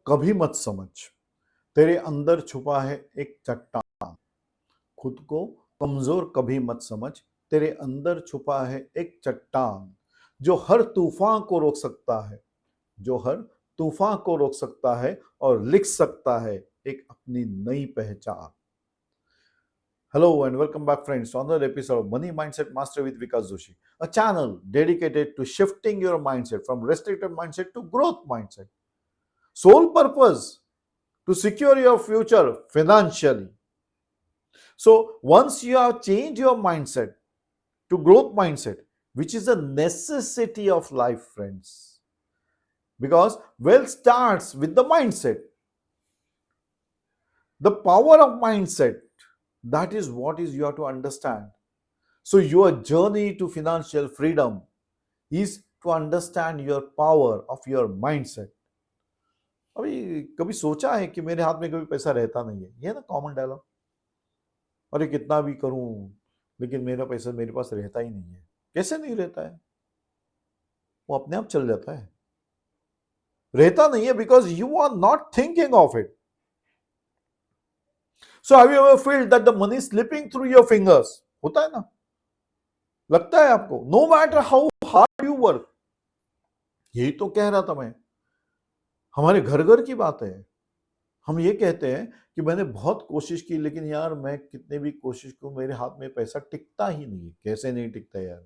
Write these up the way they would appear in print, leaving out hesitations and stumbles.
कभी मत समझ, तेरे अंदर छुपा है एक चट्टान। खुद को कमजोर कभी मत समझ, तेरे अंदर छुपा है एक चट्टान जो हर तूफान को रोक सकता है, जो हर तूफान को रोक सकता है और लिख सकता है एक अपनी नई पहचान। Hello and welcome back, friends, to another episode of Money Mindset Master with Vikas Joshi, a channel dedicated to shifting your mindset from restricted mindset to growth mindset. Sole purpose to secure your future financially. So, once you have changed your mindset to growth mindset, which is a necessity of life, friends, because wealth starts with the mindset. The power of mindset, that is what is you have to understand. So your journey to financial freedom is to understand your power of your mindset. अभी कभी सोचा है कि मेरे हाथ में कभी पैसा रहता नहीं है, ये ना कॉमन डायलॉग। अरे कितना भी करूं लेकिन मेरा पैसा मेरे पास रहता ही नहीं है। कैसे नहीं रहता है? वो अपने आप चल जाता है। रहता नहीं है because you are not thinking of it. So have you ever felt that the money slipping through your fingers? होता है ना? लगता है आपको? No matter how hard you work. यही तो कह रहा था मैं। हमारे घर घर की बात है। हम ये कहते हैं कि मैंने बहुत कोशिश की लेकिन यार मैं कितने भी कोशिश करूं मेरे हाथ में पैसा टिकता ही नहीं है। कैसे नहीं टिकता यार?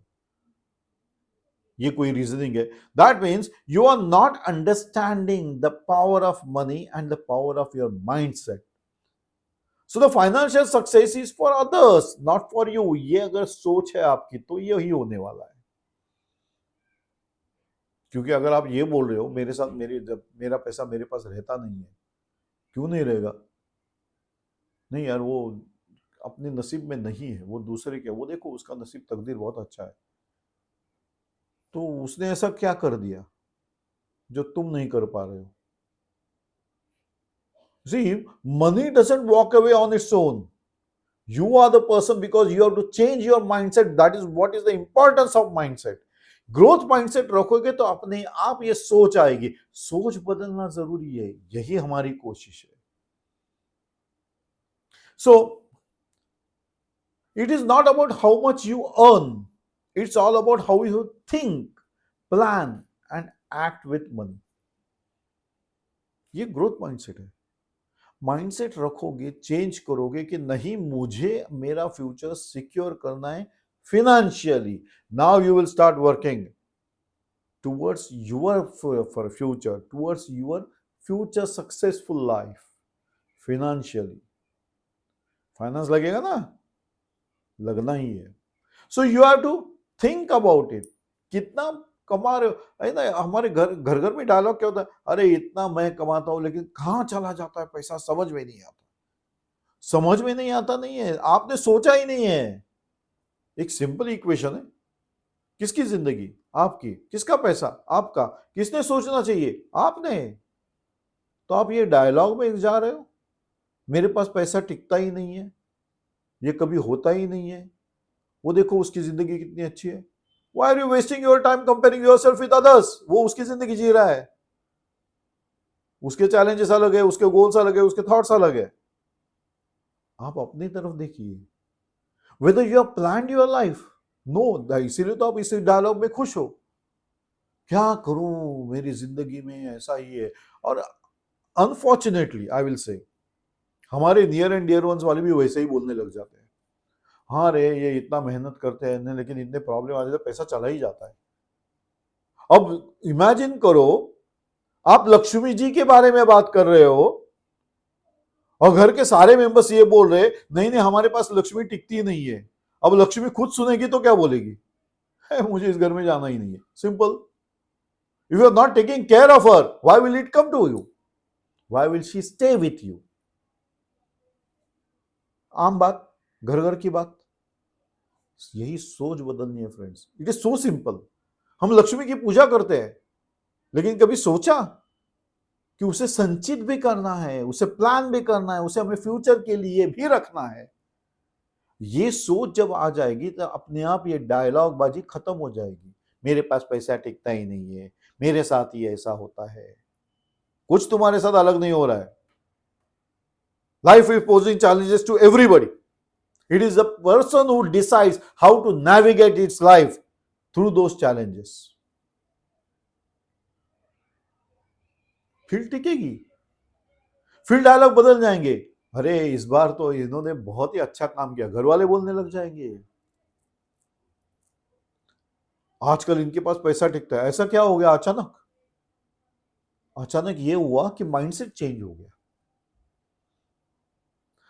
ये कोई रीजनिंग है? That means you are not understanding the power of money and the power of your mindset. So the financial success is for others, not for you. ये अगर सोच है आपकी तो यही होने वाला है। क्योंकि अगर आप ये बोल रहे हो मेरे साथ मेरा पैसा मेरे पास रहता नहीं है, क्यों नहीं रहेगा? नहीं यार, वो अपने नसीब में नहीं है, वो दूसरे के। वो देखो उसका नसीब तकदीर बहुत अच्छा है, तो उसने ऐसा क्या कर दिया जो तुम नहीं कर पा रहे हो? See, money doesn't walk away on its own. You are the person because you have to change your mindset. That is what is the importance of mindset. Growth mindset रखोगे तो अपने आप ये सोच आएगी। सोच बदलना जरूरी है, यही हमारी कोशिश है। So it is not about how much you earn, it's all about how you think, plan and act with money. ये ग्रोथ माइंडसेट है। माइंडसेट रखोगे, चेंज करोगे कि नहीं, मुझे मेरा फ्यूचर सिक्योर करना है financially. Now you will start working towards your future, towards your future successful life financially. Finance लगेगा ना? लगना ही है। So you have to think about it. कितना कमा रहे हो? है ना, हमारे घर घर में डायलॉग क्या होता है? अरे इतना मैं कमाता हूं लेकिन कहां चला जाता है पैसा, समझ में नहीं आता। समझ में नहीं आता नहीं है, आपने सोचा ही नहीं है। एक सिंपल इक्वेशन है। किसकी जिंदगी? आपकी। किसका पैसा? आपका। किसने सोचना चाहिए? आपने। तो आप ये डायलॉग में जा रहे हो, मेरे पास पैसा टिकता ही नहीं है, ये कभी होता ही नहीं है। वो देखो उसकी जिंदगी कितनी अच्छी है। Why are you wasting your time comparing yourself with others? वो उसकी जिंदगी जी रहा है, उसके चैलेंजेस अलग है, उसके गोल्स अलग है, उसके थॉट्स अलग है। आप अपनी तरफ देखिए। Whether you have planned your life? No, इसीलिए तो आप इस डायलॉग में खुश हो। क्या करूं, मेरी जिंदगी में ऐसा ही है। और अनफॉर्चुनेटली आई विल से, हमारे नियर एंड डियर वंस वाले भी वैसे ही बोलने लग जाते हैं। हाँ रे, ये इतना मेहनत करते हैं लेकिन इतने प्रॉब्लम आ जाते हैं, पैसा चला ही जाता है। अब इमेजिन करो, आप लक्ष्मी जी के बारे में बात कर रहे हो और घर के सारे मेंबर्स ये बोल रहे नहीं नहीं हमारे पास लक्ष्मी टिकती नहीं है। अब लक्ष्मी खुद सुनेगी तो क्या बोलेगी? मुझे इस घर में जाना ही नहीं है। Simple. If you are not taking care of her, why will it come to you? Why will she stay with you? आम बात, घर घर की बात। यही सोच बदलनी है friends. It is so simple. हम लक्ष्मी की पूजा करते हैं लेकिन कभी सोचा कि उसे संचित भी करना है, उसे प्लान भी करना है, उसे हमें फ्यूचर के लिए भी रखना है। ये सोच जब आ जाएगी तो अपने आप ये डायलॉग बाजी खत्म हो जाएगी। मेरे पास पैसा टिकता ही नहीं है, मेरे साथ ही ऐसा होता है। कुछ तुम्हारे साथ अलग नहीं हो रहा है. Life is posing challenges to everybody. It is the person who decides how to navigate its life through those challenges. फिर टिकेगी, फिर डायलॉग बदल जाएंगे. अरे इस बार तो इन्होंने बहुत ही अच्छा काम किया, घर वाले बोलने लग जाएंगे. आजकल इनके पास पैसा टिकता है. ऐसा क्या हो गया? अचानक अचानक ये हुआ कि माइंडसेट चेंज हो गया.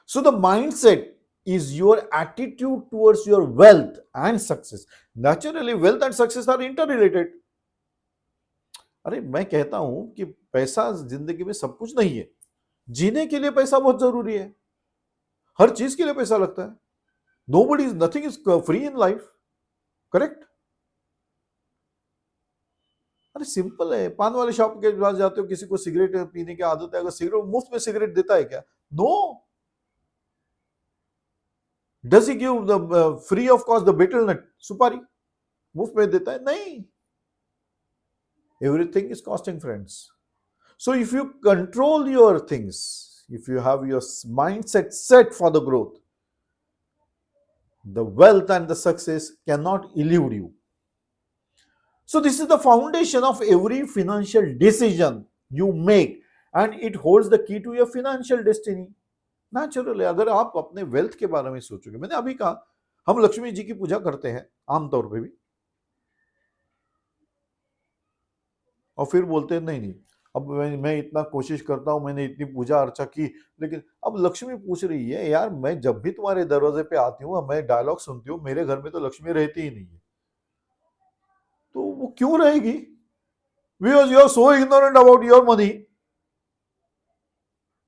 So the mindset is your attitude towards your wealth and success. Naturally, wealth and success are interrelated. अरे मैं कहता हूं कि पैसा जिंदगी में सब कुछ नहीं है. जीने के लिए पैसा बहुत जरूरी है. हर चीज के लिए पैसा लगता है. Nobody is, nothing is free in life. Correct? अरे सिंपल है. पान वाले शॉप के पास जाते हो, किसी को सिगरेट पीने की आदत है, अगर सिगरेट मुफ्त में सिगरेट देता है क्या? No. Does he give the free of cost the betel nut, सुपारी मुफ्त में देता है? नहीं. Everything is costing, friends. So if you control your things, if you have your mindset set for the growth, the wealth and the success cannot elude you. So this is the foundation of every financial decision you make, and it holds the key to your financial destiny. Naturally अगर आप अपने wealth के बारे में सोचोगे, मैंने अभी कहा हम लक्ष्मी जी की पूजा करते हैं आमतौर पे भी, और फिर बोलते हैं नहीं नहीं अब मैं इतना कोशिश करता हूं, मैंने इतनी पूजा अर्चा की, लेकिन अब लक्ष्मी पूछ रही है यार, मैं जब भी तुम्हारे दरवाजे पे आती हूँ, मैं डायलॉग सुनती हूँ, मेरे घर में तो लक्ष्मी रहती ही नहीं है. तो वो क्यों रहेगी? Because you are so ignorant about your money.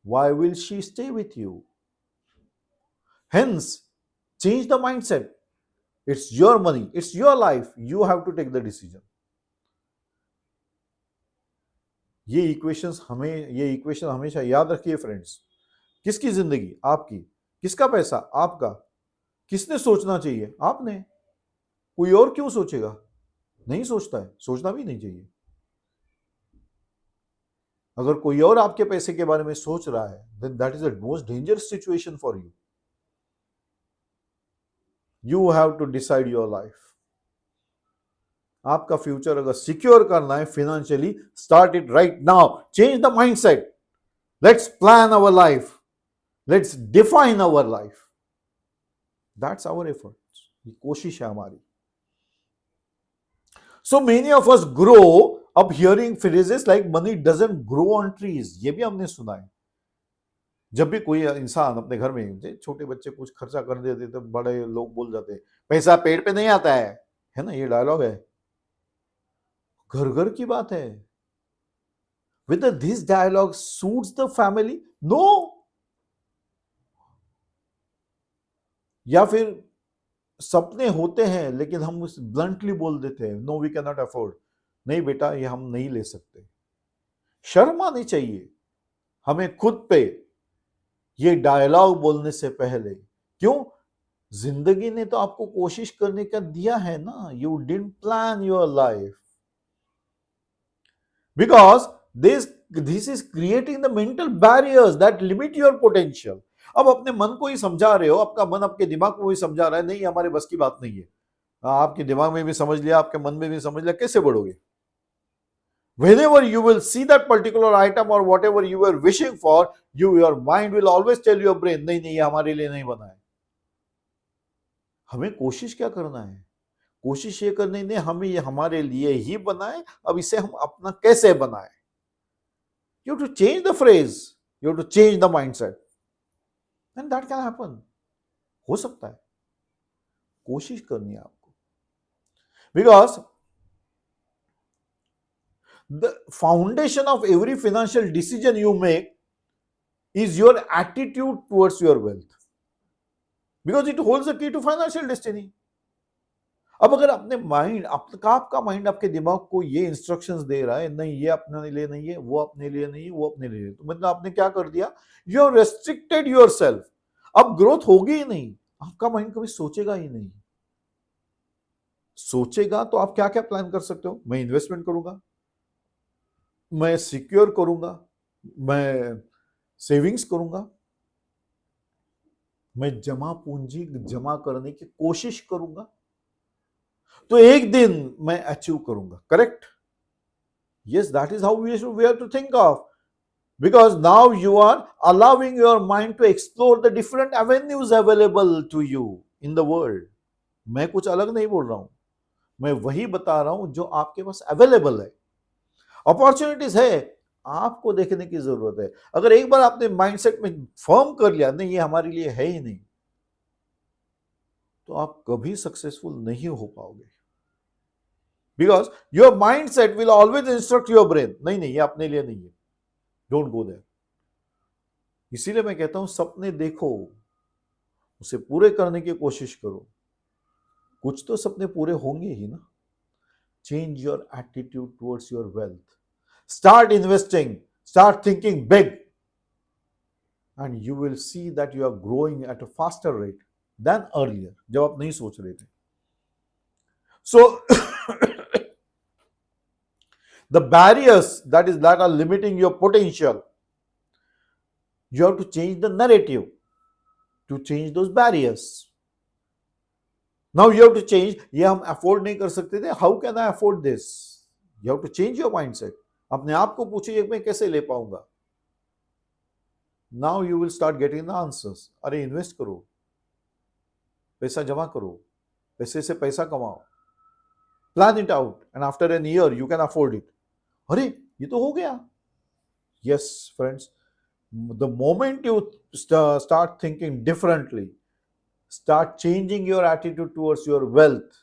Why will she stay with you? Hence, change the mindset. It's your money, it's your life. You have to take the decision. ये इक्वेशन हमेशा याद रखिए friends. किसकी जिंदगी? आपकी. किसका पैसा? आपका. किसने सोचना चाहिए? आपने. कोई और क्यों सोचेगा? नहीं सोचता है, सोचना भी नहीं चाहिए. अगर कोई और आपके पैसे के बारे में सोच रहा है, then that is the most dangerous situation for you. You have to decide your life. आपका फ्यूचर अगर सिक्योर करना है financially, start it right now. Change the mindset. Let's plan our life. Let's define our life. That's our efforts. ये कोशिश है हमारी. So many of us grow up hearing phrases like money doesn't grow on trees. ये भी हमने सुना है. जब भी कोई इंसान अपने घर में, छोटे बच्चे कुछ खर्चा कर देते तो बड़े लोग बोल जाते पैसा पेड़ पे नहीं आता है ना. ये डायलॉग है, घर घर की बात है. Whether this dialogue suits the family? No. या फिर सपने होते हैं लेकिन हम उस ब्लंटली बोल देते हैं, no we can not afford. नहीं बेटा, ये हम नहीं ले सकते. शर्म आनी चाहिए हमें खुद पे ये डायलॉग बोलने से पहले. क्यों? जिंदगी ने तो आपको कोशिश करने का दिया है ना. You didn't plan your life because this is creating the mental barriers that limit your potential. अब अपने मन को ही समझा रहे हो, आपका मन आपके दिमाग को ही समझा रहा है नहीं हमारे बस की बात नहीं है. आपके दिमाग में भी समझ लिया, आपके मन में भी समझ लिया, कैसे बढ़ोगे? Whenever you will see that particular item or whatever you were wishing for, your mind will always tell your brain, नहीं नहीं ये हमारे लिए नहीं बना है. हमें कोशिश क्या करना है? कोशिश ये करनी नहीं हमें ये हमारे लिए ही बनाए, अब इसे हम अपना कैसे बनाए. You have to change the phrase, you have to change the mindset, and that can happen. हो सकता है. कोशिश करनी है आपको. Because the foundation of every financial decision you make is your attitude towards your wealth, because it holds the key to financial destiny. अब अगर अपने माइंड आपका माइंड आपके दिमाग को ये इंस्ट्रक्शंस दे रहा है, नहीं ये अपने लिए नहीं है, वो अपने लिए नहीं है, वो अपने लिए, तो मतलब आपने क्या कर दिया? You have restricted yourself. अब ग्रोथ होगी ही नहीं. आपका माइंड कभी सोचेगा ही नहीं. सोचेगा तो आप क्या क्या प्लान कर सकते हो? मैं इन्वेस्टमेंट करूंगा, मैं सिक्योर करूंगा, मैं सेविंग्स करूंगा, मैं जमा पूंजी जमा करने की कोशिश करूंगा, तो एक दिन मैं अचीव करूंगा. Correct? Yes, that is how we have to think of. Because now you are allowing your mind to explore the different avenues available to you in the world. मैं कुछ अलग नहीं बोल रहा हूं, मैं वही बता रहा हूं जो आपके पास अवेलेबल है. अपॉर्चुनिटीज है, आपको देखने की जरूरत है. अगर एक बार आपने माइंडसेट में फर्म कर लिया नहीं ये हमारे लिए है ही नहीं, तो आप कभी सक्सेसफुल नहीं हो पाओगे. Because your mindset will always instruct your brain, नहीं नहीं ये अपने लिए नहीं है, डोंट गो देयर. इसीलिए मैं कहता हूं सपने देखो, उसे पूरे करने की कोशिश करो, कुछ तो सपने पूरे होंगे ही ना. Change your attitude towards your wealth, start investing, start thinking big, and you will see that you are growing at a faster rate than earlier, जब आप नहीं सोच रहे थे. सो the barriers that are limiting your potential, you have to change the narrative to change those barriers. Now you have to change, ये हम afford नहीं कर सकते थे, how can I afford this. You have to change your mindset. अपने आप को पूछिए मैं कैसे ले पाऊंगा. Now you will start getting the answers. अरे इन्वेस्ट करो, पैसा जमा करो, पैसे से पैसा कमाओ, plan it out, and after an year you can afford it. अरे ये तो हो गया. Yes friends, the moment you start thinking differently, start changing your attitude towards your wealth,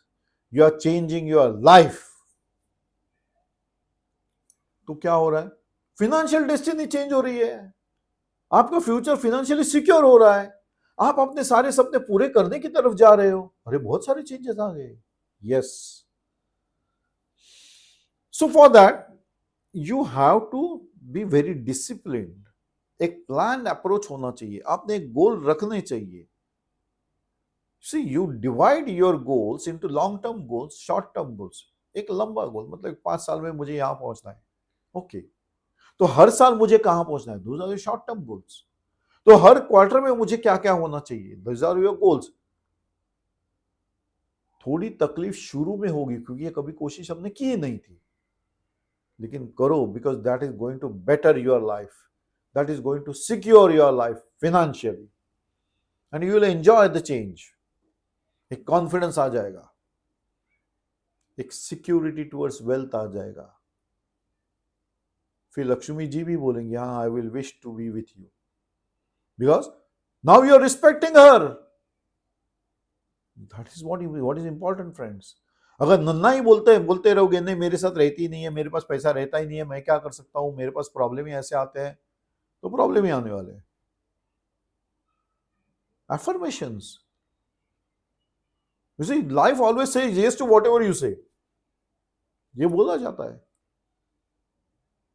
you are changing your life. तो क्या हो रहा है? फिनेंशियल डेस्टिनी चेंज हो रही है, आपका फ्यूचर फिनेंशियली सिक्योर हो रहा है, आप अपने सारे सपने पूरे करने की तरफ जा रहे हो. अरे बहुत सारे चेंजेस आ गए. Yes, so for that you have to be very disciplined. एक प्लान अप्रोच होना चाहिए, आपने एक गोल रखने चाहिए. See you divide your goals into long term goals, short term goals. एक लंबा गोल मतलब 5 साल में मुझे यहां पहुंचना है, ओके. तो हर साल मुझे कहां पहुंचना है, those are your short term goals. तो हर क्वार्टर में मुझे क्या क्या होना चाहिए, दोज आर योर गोल्स. थोड़ी तकलीफ शुरू में होगी क्योंकि ये कभी कोशिश हमने की ही नहीं थी, लेकिन करो, because that is going to better your life, that is going to secure your life financially, and you will enjoy the change. एक कॉन्फिडेंस आ जाएगा, एक सिक्योरिटी टुवर्ड्स वेल्थ आ जाएगा. फिर लक्ष्मी जी भी बोलेंगे हाँ, I will wish to be with you, because now you are respecting her. That is what is important friends. अगर नन्ना ही बोलते रहोगे नहीं मेरे साथ रहती नहीं है, मेरे पास पैसा रहता ही नहीं है, मैं क्या कर सकता हूं, मेरे पास प्रॉब्लम ही ऐसे आते हैं, तो प्रॉब्लम ही आने वाले हैं. Affirmations. You see, life always says yes to whatever you say. ये बोला जाता है.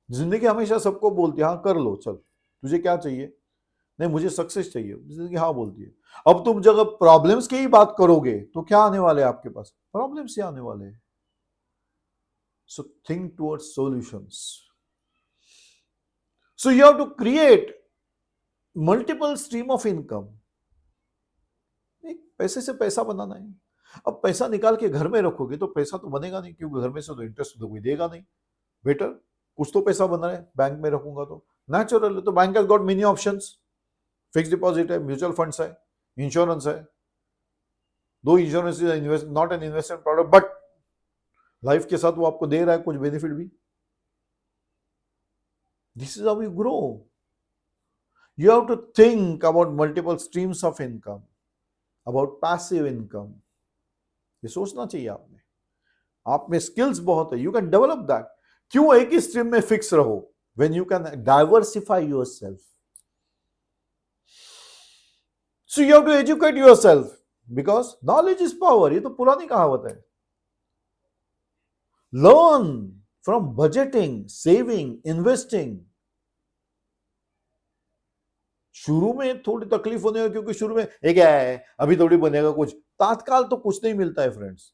जिंदगी हमेशा सबको बोलती है हाँ कर लो, चल तुझे क्या चाहिए, नहीं मुझे सक्सेस चाहिए, जिंदगी हाँ बोलती है. अब तुम जब प्रॉब्लम्स की ही बात करोगे तो क्या आने वाले हैं आपके पास, प्रॉब्लम्स ही आने वाले हैं. So think towards solutions. So you have to create multiple stream of income. एक पैसे से पैसा बनाना है. अब पैसा निकाल के घर में रखोगे तो पैसा तो बनेगा नहीं, क्योंकि घर में से तो इंटरेस्ट तो कोई देगा नहीं. बेटर कुछ तो पैसा बन रहा है, बैंक में रखूंगा तो नेचुरल है. तो bank has got many options. Fix deposit है, म्यूचुअल फंड्स है, इंश्योरेंस है. दो insurance is not an investment product, but life के साथ वो आपको दे रहा है कुछ बेनिफिट भी. This is how you grow. You have to think about multiple streams of income, about passive income. ये सोचना चाहिए आपने. आप में स्किल्स बहुत है, यू कैन डेवलप दैट. क्यों एक ही स्ट्रीम में फिक्स रहो, when you can diversify yourself. So you have to educate yourself, because knowledge is power. ये तो पुरानी कहावत है. Learn from budgeting, saving, investing. शुरू में थोड़ी तकलीफ होने का, क्योंकि शुरू में एक है अभी थोड़ी बनेगा कुछ, तात्काल तो कुछ नहीं मिलता है फ्रेंड्स.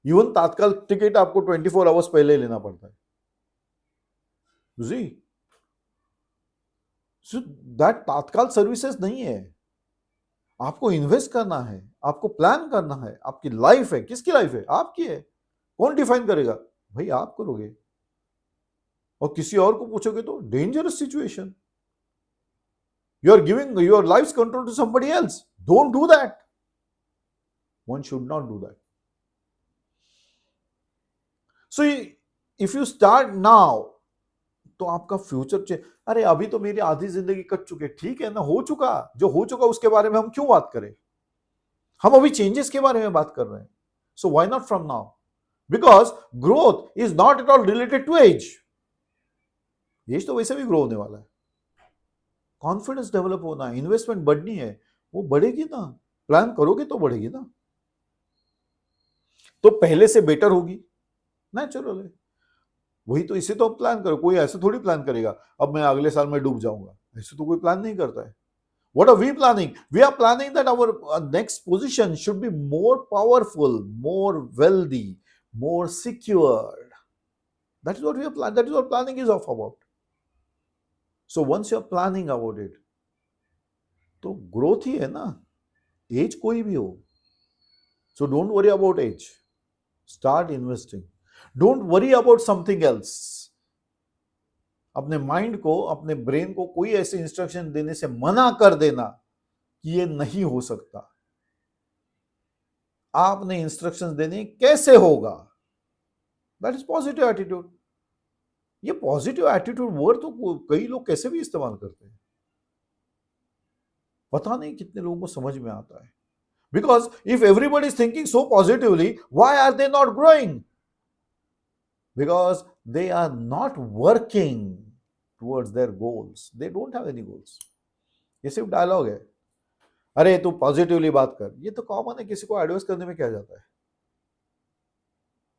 इवन तात्काल टिकट आपको 24 आवर्स पहले लेना पड़ता है. जी, सो दैट तात्काल सर्विसेज नहीं है, आपको इन्वेस्ट करना है, आपको प्लान करना है, आपकी लाइफ है, किसकी लाइफ है? आपकी है। कौन डिफाइन करेगा? भाई आप करोगे, और किसी और को पूछोगे तो dangerous situation, you are giving your life control to somebody else, don't do that, one should not do that. So if you start now, तो आपका फ्यूचर चेंज। अरे अभी तो मेरी आधी जिंदगी कट चुकी है, ठीक है ना, हो चुका, जो हो चुका उसके बारे में हम क्यों बात करें? हम अभी चेंजेस के बारे में बात कर रहे हैं। So why not from now? Because growth is not at all related to age. Age तो वैसे भी ग्रो होने वाला है, कॉन्फिडेंस डेवलप होना है, इन्वेस्टमेंट बढ़नी है, वो बढ़ेगी ना, प्लान करोगे तो बढ़ेगी ना, तो पहले से बेटर होगी, नेचुरल है। वही तो, इसे तो आप प्लान करो, कोई ऐसे थोड़ी प्लान करेगा अब मैं अगले साल में डूब जाऊंगा, ऐसे तो कोई प्लान नहीं करता है। What are we planning? We are planning that our next position should be more powerful, more wealthy, more secured. That is what we are planning. That is what planning is of about. So once you are planning about it, तो growth ही है ना, as कोई भी हो। So don't worry about age. Start investing. Don't worry about something else. अपने mind को, अपने brain को कोई ऐसे इंस्ट्रक्शन देने से मना कर देना कि ये नहीं हो सकता। आपने इंस्ट्रक्शंस देने कैसे होगा, दैट इज पॉजिटिव एटीट्यूड। ये पॉजिटिव एटीट्यूड वर्ड तो कई लोग कैसे भी इस्तेमाल करते हैं, पता नहीं कितने लोगों को समझ में आता है। Because if everybody is thinking so positively, why are they not growing? Because they are not working towards their goals, they don't have any goals. ये सिर्फ डायलॉग है, अरे तू पॉजिटिवली बात कर, ये तो कॉमन है, किसी को एडवाइस करने में क्या जाता है।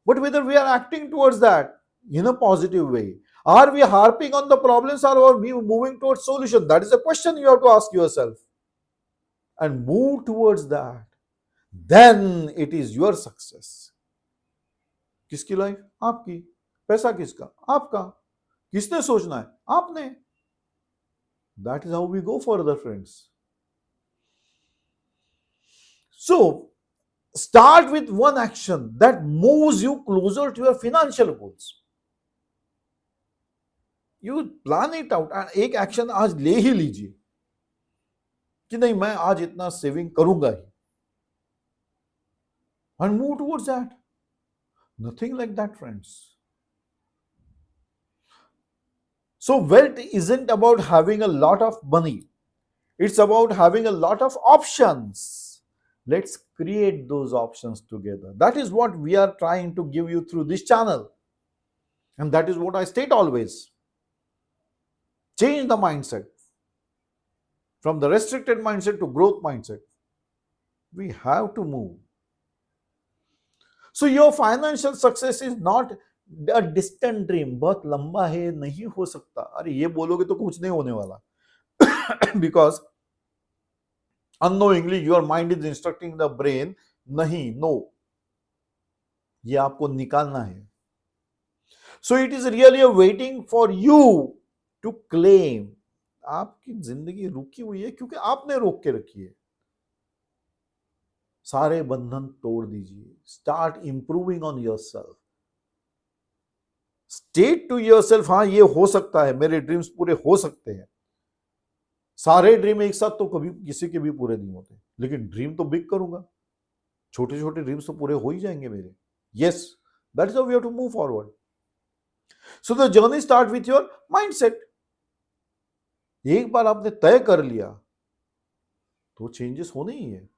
But whether we are acting towards that in a positive way, are we harping on the problems, or are we moving towards solution? That is a question you have to ask yourself and move towards that, then it is your success. किसकी life? आपकी। पैसा किसका? आपका। किसने सोचना है? आपने। That is how we go further, friends. So start with one action that moves you closer to your financial goals. You plan it out, एक एक्शन आज ले ही लीजिए कि नहीं मैं आज इतना सेविंग करूंगा ही, and move towards that. Nothing like that friends. So wealth isn't about having a lot of money, it's about having a lot of options. Let's create those options together. That is what we are trying to give you through this channel, and that is what I state always. Change the mindset from the restricted mindset to growth mindset. We have to move. So your financial success is not a distant dream. बहुत लंबा है, नहीं हो सकता। अरे ये बोलोगे तो कुछ नहीं होने वाला। Because unknowingly your mind is instructing the brain, नहीं, no, ये आपको निकालना है। So it is really waiting for you to claim. आपकी जिंदगी रुकी हुई है क्योंकि आपने रोक के रखी है। सारे बंधन तोड़ दीजिए। Start improving on yourself. State to yourself, हाँ ये हो सकता है, मेरे ड्रीम्स पूरे हो सकते हैं। सारे ड्रीम एक साथ तो कभी किसी के भी पूरे नहीं होते, लेकिन ड्रीम तो बिग करूंगा, छोटे छोटे ड्रीम्स तो पूरे हो ही जाएंगे मेरे। Yes, that is how we have to move forward. So the journey start with your mindset. एक बार आपने तय कर लिया तो चेंजेस होने ही है।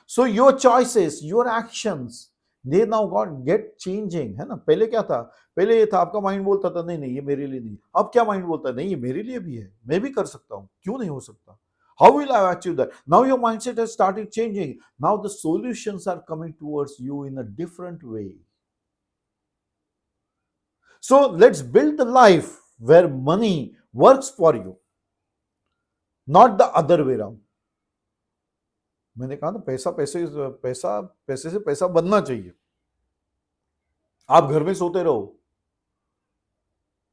So your choices, your actions, they now got get changing, है ना। पहले क्या था? पहले ये था आपका माइंड बोलता था नहीं नहीं ये मेरे लिए नहीं। अब क्या माइंड बोलता है? नहीं ये मेरे लिए भी है, मैं भी कर सकता हूं, क्यों नहीं हो सकता? How will I achieve that? Now your mindset has started changing. Now the solutions are coming towards you in a different way. So let's build the life where money works for you, not the other way round. मैंने कहा ना, पैसा पैसे से पैसा बनना चाहिए। आप घर में सोते रहो,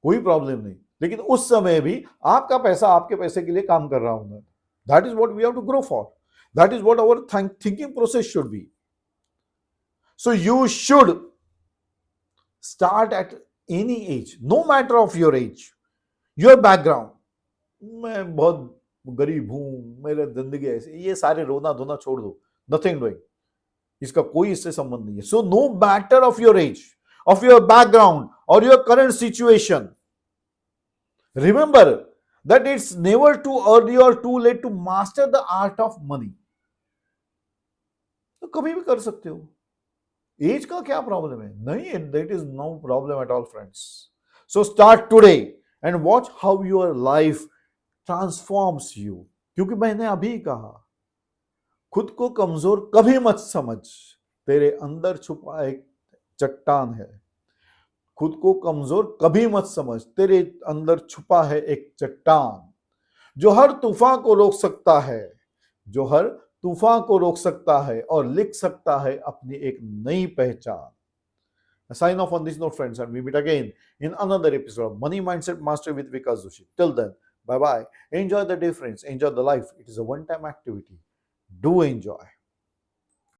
कोई प्रॉब्लम नहीं, लेकिन उस समय भी आपका पैसा आपके पैसे के लिए काम कर रहा हूं। That is what we have to grow for, that is what our thinking process should be. So you should start at any age, no matter of your age, your background. मैं बहुत गरीब हूं, मेरे जिंदगी ऐसे, ये सारे रोना धोना छोड़ दो, नथिंग डूइंग, इसका कोई इससे संबंध नहीं है। So no matter of your age, of your background और your current situation, remember that it's never too early और too late to master the art of money. तो कभी भी कर सकते हो, एज का क्या प्रॉब्लम है? नहीं, that is no problem at all friends. So start today and watch how your life transforms you. क्योंकि मैंने अभी कहा, खुद को कमजोर कभी मत समझ, तेरे अंदर छुपा एक चट्टान है। खुद को कमजोर कभी मत समझ, तेरे अंदर छुपा है एक चट्टान जो हर तूफान को रोक सकता है, जो हर तूफान को रोक सकता है और लिख सकता है अपनी एक नई पहचान। I sign off on this note, friends, and we meet again in another episode of Money Mindset Mastery with Vikas Joshi. Till then, bye bye. Enjoy the day, friends. Enjoy the life. It is a one-time activity. Do enjoy.